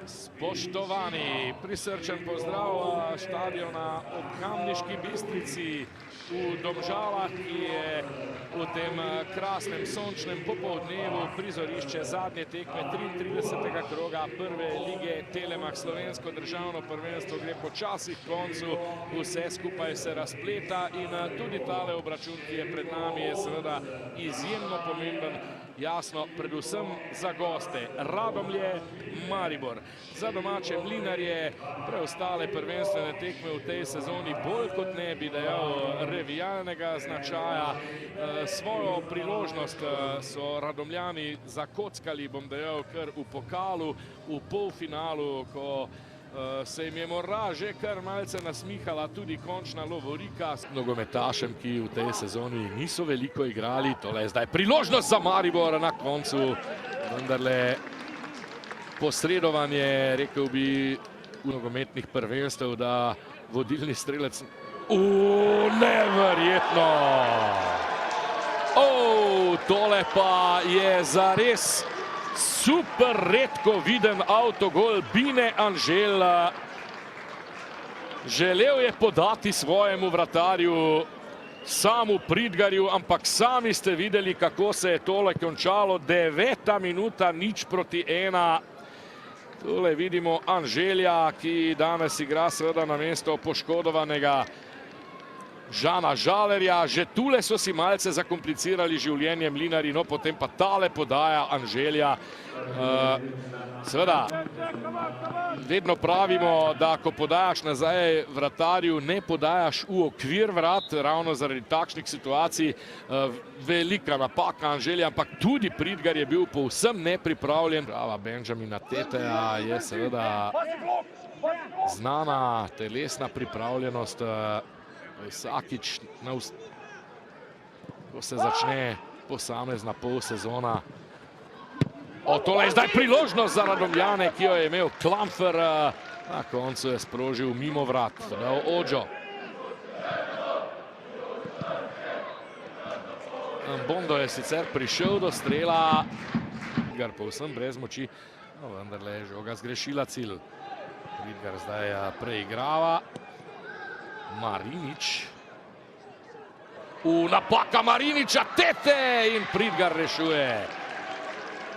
Spoštovani, prisrčen pozdrav štadiona ob Kamniški Bistrici v Domžalah, ki je v tem krasnem sončnem popoldnevu prizorišče zadnje tekme 33. kroga prve lige Telemach. Slovensko državno prvenstvo gre počasi k koncu, vse skupaj se razpleta in tudi tale obračun, ki je pred nami, je seveda izjemno pomemben. Jasno, predvsem za goste Radomlje, Maribor. Za domače Mlinarje preostale prvenstvene tekme v tej sezoni bolj kot ne bi dejal revijalnega značaja. Svojo priložnost so Radomljani zakockali, bom dejal, kar v pokalu, v polfinalu, ko se jim je morda že kar malce nasmihala tudi končna lovorika. S nogometašem, ki v tej sezoni niso veliko igrali, tole je zdaj priložnost za Maribor na koncu. Vendarle posredovanje, rekel bi, v nogometnih prvenstev, da vodilni strelec... Neverjetno! Tole pa je zares super redko viden avtogol Bine Anžel. Želel je podati svojemu vratarju Samu Pridgarju, ampak sami ste videli, kako se je tole končalo. 9. minuta, 0:1. Tole vidimo Anželja, ki danes igra seveda na mesto poškodovanega Žana Žalerja. Že tule so si malce zakomplicirali življenje Mlinarji, no potem pa tale podaja Anželja. Seveda, vedno pravimo, da ko podajaš nazaj vratarju, ne podajaš v okvir vrat, ravno zaradi takšnih situacij. Velika napaka Anželja, ampak tudi Pridgar je bil povsem nepripravljen. Prava Benjamina Teteja je seveda znana telesna pripravljenost. Vsakič, ko se začne posamezna polsezona. Tole je zdaj priložnost za Radomljane, ki jo je imel Klamfer. Na koncu je sprožil mimo vrat. Ođo. Bondo je sicer prišel do strela, Pridgar povsem brez moči, no vendarle je žoga zgrešila cilj. Pridgar zdaj preigrava. Marinič. Napaka Mariniča, Tete, in Pridgar rešuje.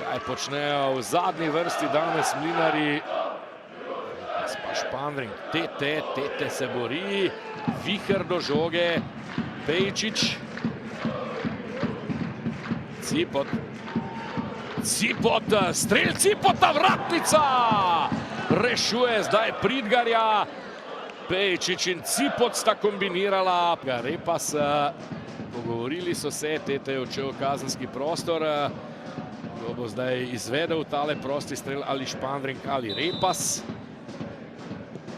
Kaj počnejo v zadnji vrsti danes Mlinarji? Pa Špandring, Tete se bori, viher do žoge, Pejčič. Cipot, strel Cipota, vratnica! Rešuje zdaj Pridgarja. Pejčič in Cipot sta kombinirala. Repas, pogovorili so se, Tete je odšel v kazenski prostor. Kdo bo zdaj izvedel tale prosti strel, ali Špandring ali Repas.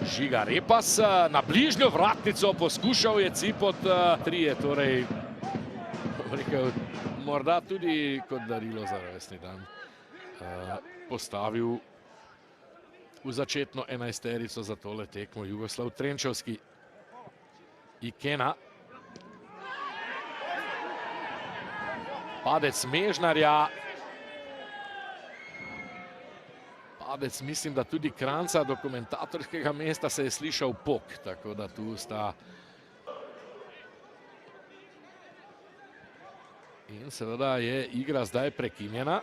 Žiga Repas na bližnjo vratnico, poskušal je Cipot. Trije, torej, rekel, morda tudi kot darilo za rojstni dan, postavil v začetno enajsterico za tole tekmo Jugoslav Trenčovski. Ikena. Padec Mežnarja. Padec, mislim, da tudi Kranjca, do komentatorskega mesta se je slišal pok, tako da tu sta. In seveda je igra zdaj prekinjena.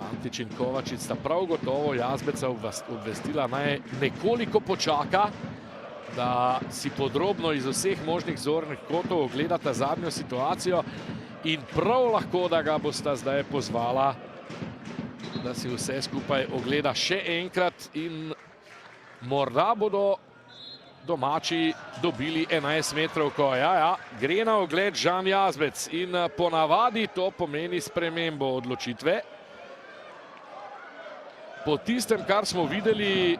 Antič in Kovačič sta prav gotovo Jazbeca obvestila, naj nekoliko počaka, da si podrobno iz vseh možnih zornih kotov ogledata zadnjo situacijo, in prav lahko, da ga bosta zdaj pozvala, da si vse skupaj ogleda še enkrat, in morda bodo domači dobili 11 metrovko. Ja, gre na ogled Žan Jazbec in ponavadi to pomeni spremembo odločitve. Po tistem, kar smo videli,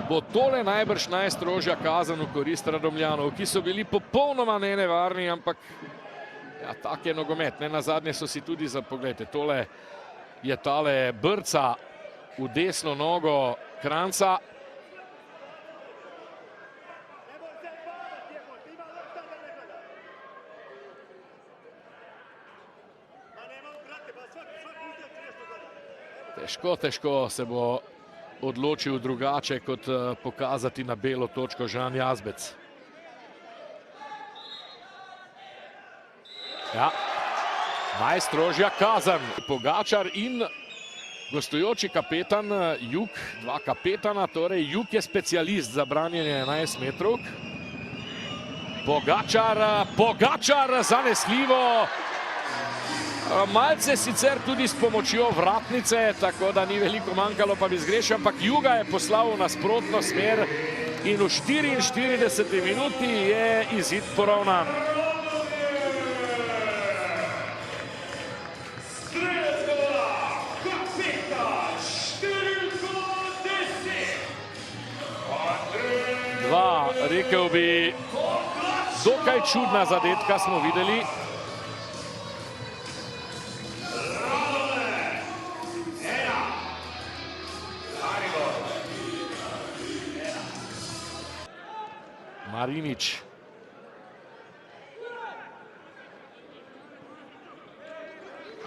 bo tole najbrž najstrožja kazen v korist Radomljanov, ki so bili popolnoma nenevarni, ampak ja, tak je nogomet. Nenazadnje so si tudi pogledajte, tole je tale brca v desno nogo Kranjca. Težko se bo odločil drugače, kot pokazati na belo točko Žan Jazbec. Ja, najstrožja kazen. Pogačar in gostujoči kapetan Jug, dva kapetana, torej Jug je specialist za branjenje 11 metrov. Pogačar zanesljivo. Malce sicer tudi s pomočjo vratnice, tako da ni veliko manjkalo, pa bi zgrešil, ampak Juga je poslal v nasprotno smer in v 44. minuti je izid poravnan. Dva, rekel bi, dokaj čudna zadetka smo videli. Marinič.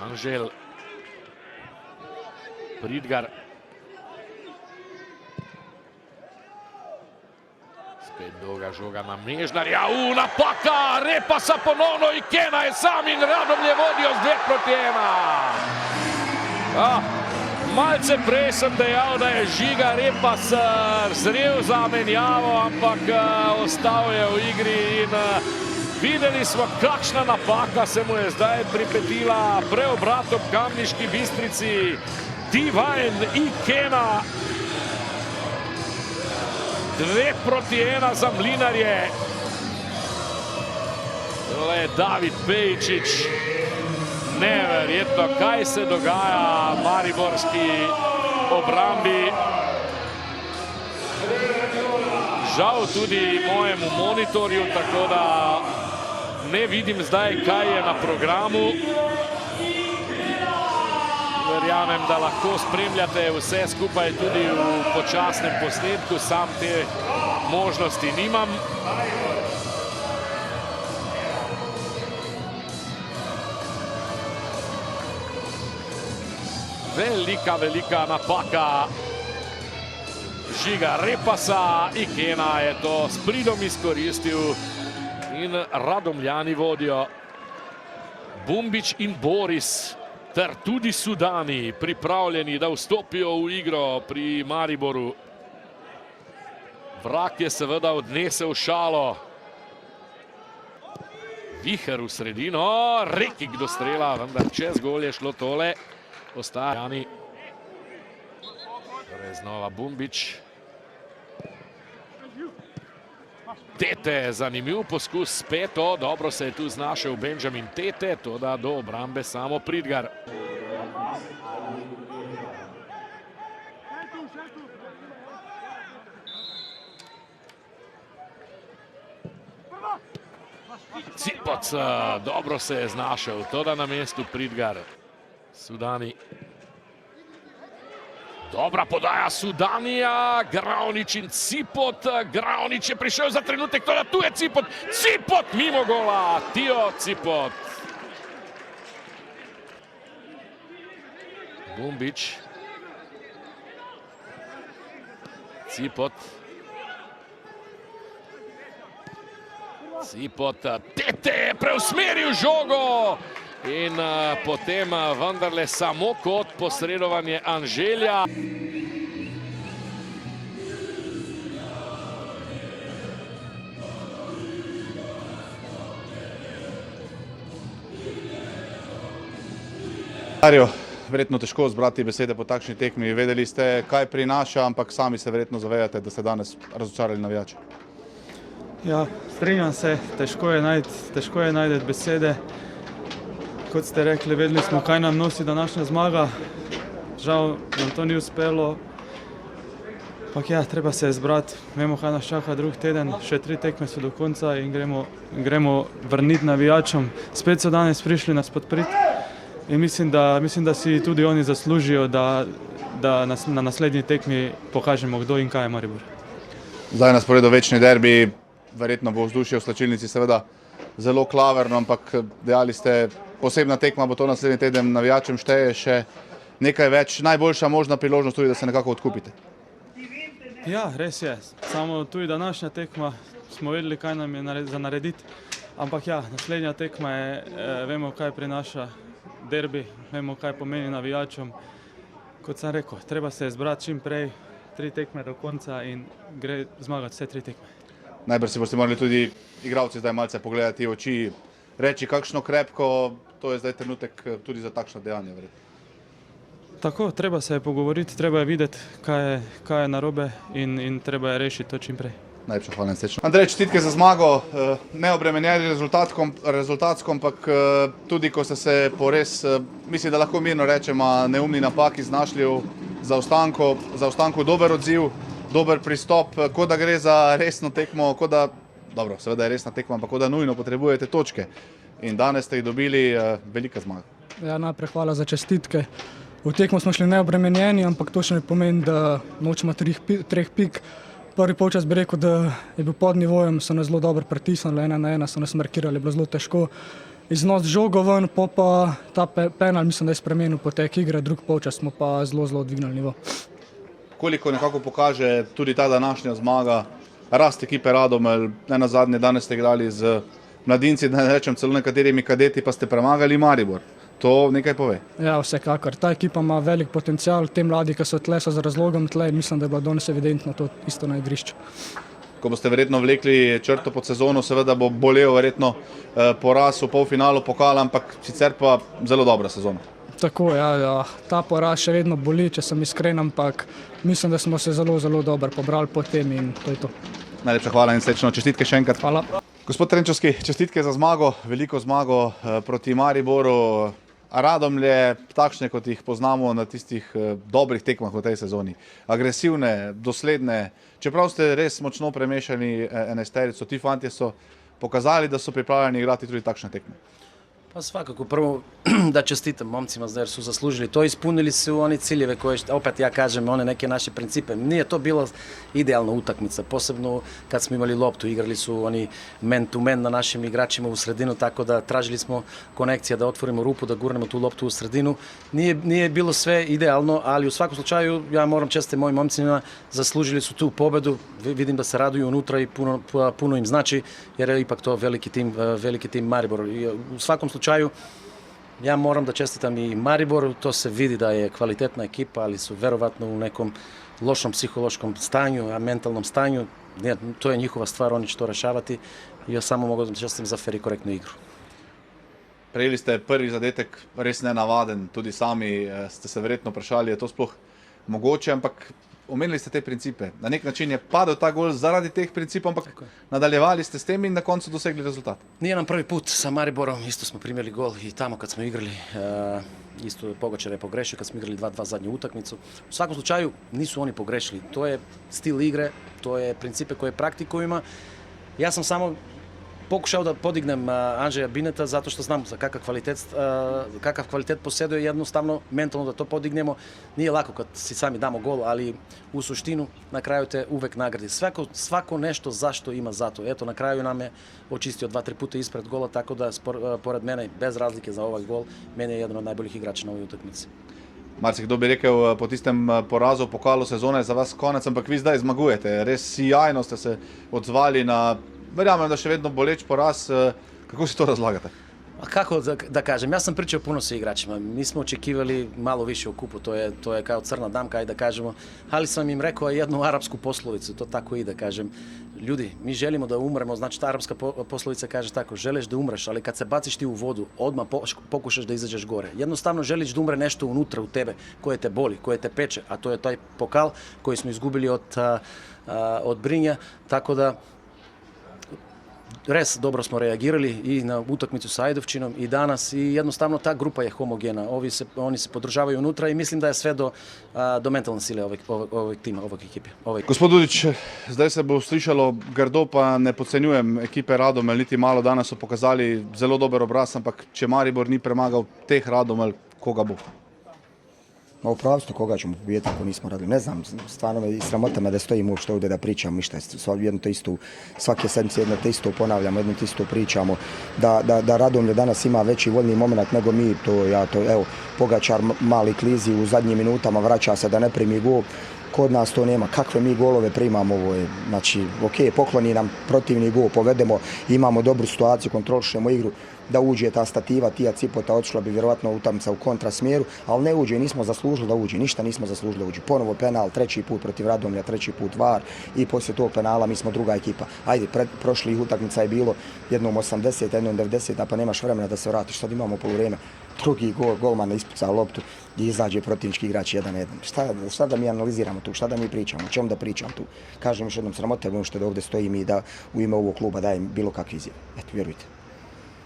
Anžel. Pridgar. Spet dolga žoga na Mežnarja. Napaka! Repasa ponovno, Ikena je sam in Radomlje vodijo z 2:1. Malce prej sem dejal, da je Žiga Repas zrel za menjavo, ampak ostal je v igri in videli smo, kakšna napaka se mu je zdaj pripetila. Preobrat ob Kamniški Bistrici. Divine Ikena. 2:1 za Mlinarje. Tole je David Pejčič. Neverjetno, kaj se dogaja mariborski obrambi. Žal tudi mojemu monitorju, tako da ne vidim zdaj, kaj je na programu. Verjamem, da lahko spremljate vse skupaj tudi v počasnem posnetku, sam te možnosti nimam. Velika napaka Žiga Repasa. Ikena je to s pridom izkoristil in Radomljani vodijo. Bumbič in Boris ter tudi Sudani pripravljeni, da vstopijo v igro pri Mariboru. Vrak je seveda odnesel šalo. Viher v sredino, Rekik do strela, vendar čez gol je šlo tole. Ostaja Jani. Torej znova Bumbič. Tete, zanimiv poskus s peto. Dobro se je tu znašel Benjamin Tete, toda do obrambe samo Pridgar. Cipoc, dobro se je znašel, toda na mestu Pridgar. Sudani. Dobra podaja Sudanija, Gravnič in Cipot. Gravnič je prišel za trenutek, toda tu je Cipot. Cipot mimo gola, Tio Cipot. Bumbič. Cipot. Cipot, Tete je preusmeril žogo. In potem vendarle samo kot posredovanje Anželja. Verjetno težko zbrati besede po takšni tekmi. Vedeli ste, kaj prinaša, ampak sami se verjetno zavedate, da ste danes razočarali navijače. Ja, strinjam se, težko je najti besede. Kot ste rekli, vedeli smo, kaj nam nosi današnja zmaga. Žal nam to ni uspelo. Ampak ja, treba se je zbrati. Vemo, kaj nas čaka drugi teden. Še 3 tekme so do konca in gremo vrniti navijačom. Spet so danes prišli nas podpriti. In mislim, da si tudi oni zaslužijo, da na naslednji tekmi pokažemo, kdo in kaj je Maribor. Zdaj na sporedu večni derbi. Verjetno bo vzdušje v slačilnici seveda zelo klavrno, ampak dejali ste, posebna tekma bo to naslednji teden, navijačem šteje še nekaj več, najboljša možna priložnost tudi, da se nekako odkupite. Ja, res je. Samo tudi današnja tekma smo vedeli, kaj nam je za narediti. Ampak ja, naslednja tekma je, vemo, kaj prinaša derbi, vemo, kaj pomeni navijačom. Kot sem rekel, treba se zbrati čim prej, 3 tekme do konca in gre zmagati vse 3 tekme. Najbrž si boste morali tudi igralci zdaj malce pogledati v oči, reči kakšno krepko, to je zdaj trenutek tudi za takšno dejanje. Verjetno. Tako, treba se je pogovoriti, treba je videti, kaj je narobe in treba je rešiti to čim prej. Najlepša hvala in srečno. Andrej, čestitke za zmago, neobremenjeni rezultatsko, ampak tudi ko ste se po res, mislim, da lahko mirno rečemo, neumni napaki znašli v zaostanku dober odziv, dober pristop, kot da gre za resno tekmo, kot da, dobro, seveda je resna tekma, ampak kot da nujno potrebujete točke. In danes ste jih dobili, velika zmaga. Ja, najprej hvala za čestitke. V tekmo smo šli neobremenjeni, ampak to še ne pomeni, da nočemo 3 pik. Prvi polčas bi rekel, da je bil pod nivojem, so nas zelo dobro pritisnili, 1-1 so nas markirali, bilo zelo težko. Iznos žogo ven, pa ta penal mislim, da je spremenil potek igre, drug polčas smo pa zelo dvignili nivo. Koliko nekako pokaže tudi ta današnja zmaga, rast ekipe Radomelj, ne nazadnje danes ste igrali z mladinci, da ne rečem celo nekaterimi kadeti, pa ste premagali Maribor. To nekaj pove. Ja, vsekakor. Ta ekipa ima velik potencial, te mladi, ki so tle, so z razlogom tle in mislim, da je bilo danes evidentno to isto na igrišču. Ko boste verjetno vlekli črto pod sezono, seveda bo bolel verjetno poraz v polfinalu pokala, ampak sicer pa zelo dobra sezona. Tako, ja, ta poraz še vedno boli, če sem iskren, ampak mislim, da smo se zelo dobro pobrali po tem in to je to. Najlepša hvala in srečno, čestitke še enkrat. Hvala. Gospod Trenčovski, čestitke za zmago, veliko zmago proti Mariboru. Radomlje, takšne kot jih poznamo na tistih dobrih tekmah v tej sezoni. Agresivne, dosledne, čeprav ste res močno premešali enajsterico, ti fantje so pokazali, da so pripravljeni igrati tudi takšne tekme. Pa svakako, prvo da čestitam momcima jer su zaslužili to, ispunili su oni ciljeve koje, opet ja kažem, one neke naše principe. Nije to bila idealna utakmica, posebno kad smo imali loptu, igrali su oni man to man na našim igračima u sredinu, tako da tražili smo konekcija da otvorimo rupu, da gurnemo tu loptu u sredinu. Nije bilo sve idealno, ali u svakom slučaju ja moram čestiti mojim momcima, zaslužili su tu pobedu, vidim da se raduju unutra i puno im znači, jer je ipak to veliki tim Maribor. U svakom slučaju ja moram da čestitam i Mariboru, to se vidi da je kvalitetna ekipa, ali su verovatno u nekom lošom psihološkom stanju, a mentalnom stanju. To je njihova stvar, oni će to rešavati i ja samo mogu da čestitam za fer i korektnu igru. Prejeli ste prvi zadetek, res nenavaden, tudi sami ste se verjetno vprašali, je to sploh mogoče, ampak omenili ste te principe. Na nek način je padel ta gol zaradi teh principov, ampak nadaljevali ste s tem in na koncu dosegli rezultat. Nije nam prvi put sa Mariborom, isto smo primili gol i tamo kad smo igrali, isto Pogačar je pogrešio kad smo igrali 2-2 zadnju utakmicu. U svakom slučaju nisu oni pogrešili, to je stil igre, to je principe koje praktikujemo. Ja sam samo pokušao da podignem Andreja Bineta zato što znam za kakav kvalitet posjeduje, jednostavno mentalno da to podignemo. Nije lako kad si sami damo gol, ali u suštinu na kraju te uvek nagradi. Svako nešto zašto ima zato. Eto, na kraju nam je očistio 2-3 puta ispred gola, tako da pored mene, bez razlike za ovaj gol, meni je jedan od najboljih igrača na ovoj utakmici. Marci, kdo bi rekel po tistem porazu v pokalu sezone za vas konec, ampak vi zdaj zmagujete. Res sijajno ste se odzvali na, verjamem, da še vedno boleč poraz. Kako si to razlagate? Kako da kažem, ja sam pričao puno sa igračima, mi smo očekivali malo više u kupu, to je kao crna damka, ajde da kažemo, ali sam im rekao jednu arapsku poslovicu, to tako i da kažem, ljudi, mi želimo da umremo, znači ta arapska poslovica kaže tako, želiš da umreš, ali kad se baciš ti u vodu, odmah pokušaš da izađeš gore. Jednostavno želiš da umre nešto unutra u tebe, koje te boli, koje te peče, a to je taj pokal koji smo izgubili od Brinja, tako da res dobro smo reagirali i na utakmicu sa Ajdovčinom i danas i jednostavno ta grupa je homogena. Oni se podržavaju unutra i mislim da je sve do mentalne sile ovog tima, ovog ekipe. Gospod Dudić, zdaj se bo slišalo grdo, pa ne podcenjujem ekipe Radomelj, niti malo danes so pokazali zelo dober obraz, ampak če Maribor ni premagal teh Radomelj, koga bo? Ma upravo ste, koga ćemo pobijediti ako nismo radili. Ne znam, stvarno me i sramota me da stojim uopšte ovdje da pričam ništa. Jedno te isto, svake sedmice jedno te isto ponavljamo, jedno te isto pričamo. Da Radomlje danas ima veći voljni moment nego mi, evo, Pogačar mali klizi u zadnjim minutama, vraća se da ne primi gol. Kod nas to nema. Kakve mi golove primamo, ovo je, znači, pokloni nam protivni gol, povedemo, imamo dobru situaciju, kontrolišemo igru, da uđe ta stativa, Tija Cipota, otišla bi vjerovatno utakmica u kontrasmjeru, ali ne uđe, nismo zaslužili da uđe, ništa nismo zaslužili da uđe. Ponovo penal, 3. put protiv Radomlja, 3. put VAR i poslije tog penala mi smo druga ekipa. Ajde, prošlih utakmica je bilo jednom 80, jednom 90, pa nemaš vremena da se vratiš, sad imamo poluvrijeme. Drugi golman ispuca loptu i izađe protivnički igrač 1-1. Šta da mi analiziramo tu, šta da mi pričamo, o čemu da pričam tu? Kažem još jednom, sramota je što da ovdje stojim i da u ime ovog kluba dajem bilo kakve izjave. Eto, vjerujte.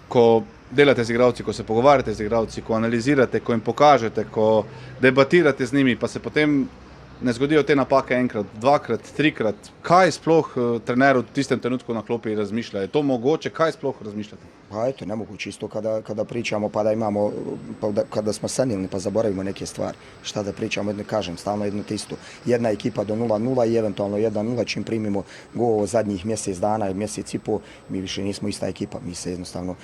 Ko delate z igralci, ko se pogovarjate z igralci, ko analizirate, ko jim pokažete, ko debatirate z njimi, pa se potem ne zgodijo te napake enkrat, dvakrat, trikrat, kaj sploh trener v tistem trenutku na klopi razmišlja? Je to mogoče? Kaj sploh razmišljate? Pa eto, nemoguće isto kada pričamo pa da imamo, kada smo senilni pa zaboravimo neke stvari. Šta da pričamo, ne kažem, stalno jedno te isto. Jedna ekipa do 0-0 i eventualno 1-0 čim primimo gol zadnjih mjesec dana i mjesec i pol, mi više nismo ista ekipa, mi se jednostavno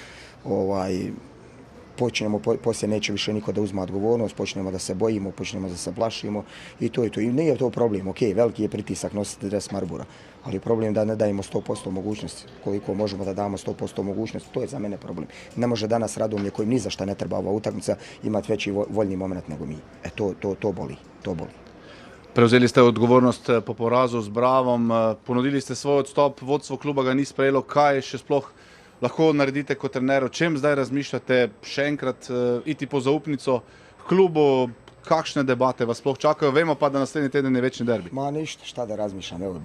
počnemo, poslije neće više niko da uzme odgovornost, počnemo da se bojimo, počnemo da se plašimo i to je to. I nije to problem, veliki je pritisak nositi dres Maribora, ali problem da ne dajemo 100% mogućnosti, koliko možemo da damo 100% mogućnosti, to je za mene problem. Ne može danas Radomlje kojim ni za šta ne treba ova utakmica imati veći voljni moment nego mi. To boli, to boli. Prevzeli ste odgovornost po porazu z Bravom, ponudili ste svoj odstop, vodstvo kluba ga ni sprejelo, kaj še sploh lahko naredite kot trener, o čem zdaj razmišljate, še enkrat iti po zaupnico klubu, kakšne debate vas sploh čakajo, vemo pa da naslednji teden je večni derbi. Ma ništa, šta da razmišljam, evo,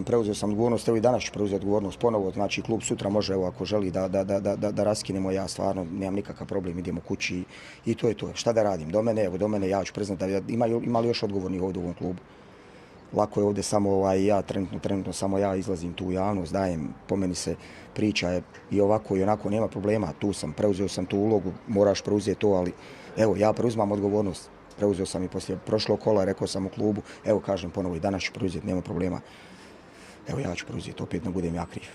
preuzeo sam odgovornost, evo i danas ću preuzeti odgovornost ponovo, znači klub sutra može, evo, ako želi da raskinemo, ja stvarno nemam nikakav problem, idemo kući i to je to, šta da radim, do mene, ja ću priznati da ima li još odgovornih ovdje u ovom klubu. Lako je ovdje samo ja, trenutno samo ja izlazim tu u javnost, dajem, po meni se priča je i ovako i onako, nema problema, tu sam, preuzeo sam tu ulogu, moraš preuzeti to, ali evo, ja preuzimam odgovornost, preuzeo sam i poslije prošlog kola, rekao sam u klubu, evo kažem ponovo i danas ću preuzeti, nema problema, evo ja ću preuzeti, opet ne budem ja kriv.